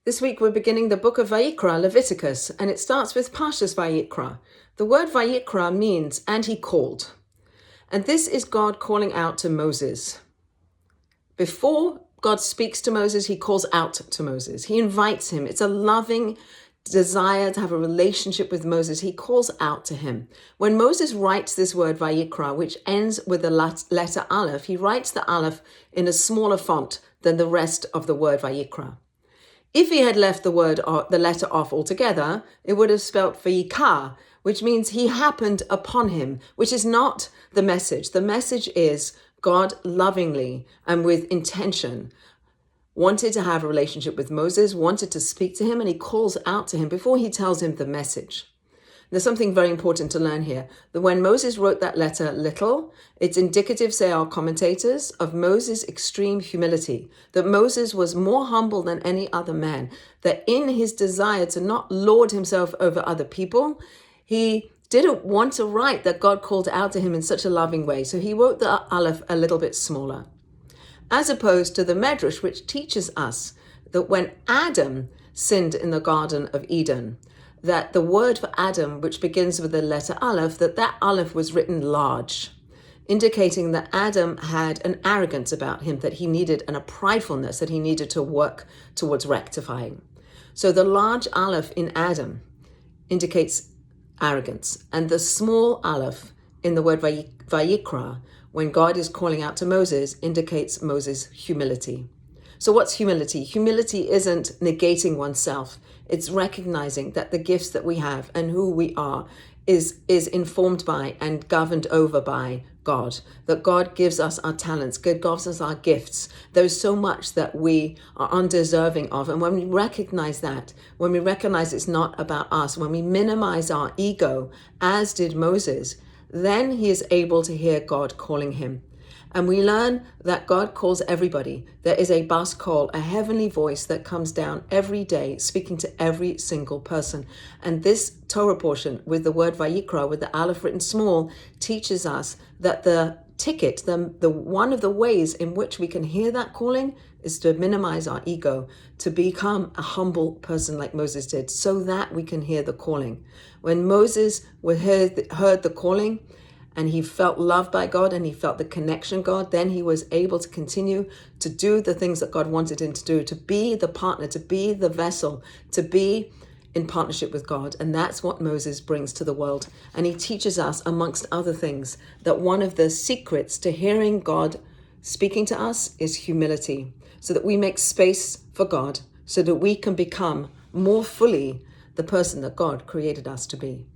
This week we're beginning the book of Vayikra, Leviticus, and it starts with Parashas Vayikra. The word Vayikra means, and he called. And this is God calling out to Moses. Before God speaks to Moses, he calls out to Moses. He invites him. It's a loving desire to have a relationship with Moses. He calls out to him. When Moses writes this word Vayikra, which ends with the letter Aleph, he writes the Aleph in a smaller font than the rest of the word Vayikra. If he had left the letter off altogether, it would have spelt Vayikra, which means he happened upon him, which is not the message. The message is God lovingly and with intention wanted to have a relationship with Moses, wanted to speak to him, and he calls out to him before he tells him the message. There's something very important to learn here, that when Moses wrote that letter little, it's indicative, say our commentators, of Moses' extreme humility, that Moses was more humble than any other man, that in his desire to not lord himself over other people, he didn't want to write that God called out to him in such a loving way. So he wrote the Aleph a little bit smaller, as opposed to the Medrash, which teaches us that when Adam sinned in the Garden of Eden, that the word for Adam, which begins with the letter Aleph, that Aleph was written large, indicating that Adam had an arrogance about him that he needed, and a pridefulness that he needed to work towards rectifying. So the large Aleph in Adam indicates arrogance, and the small Aleph in the word Vayikra, when God is calling out to Moses, indicates Moses' humility. So what's humility? Humility isn't negating oneself. It's recognizing that the gifts that we have and who we are is informed by and governed over by God. That God gives us our talents, God gives us our gifts. There's so much that we are undeserving of. And when we recognize that, when we recognize it's not about us, when we minimize our ego, as did Moses, then he is able to hear God calling him. And we learn that God calls everybody. There is a bas kol, a heavenly voice that comes down every day, speaking to every single person. And this Torah portion with the word Vayikra, with the Aleph written small, teaches us that the ticket, the one of the ways in which we can hear that calling is to minimize our ego, to become a humble person like Moses did, so that we can hear the calling. When Moses heard the calling, and he felt loved by God, and he felt the connection God, then he was able to continue to do the things that God wanted him to do, to be the partner, to be the vessel, to be in partnership with God. And that's what Moses brings to the world. And he teaches us, amongst other things, that one of the secrets to hearing God speaking to us is humility, so that we make space for God, so that we can become more fully the person that God created us to be.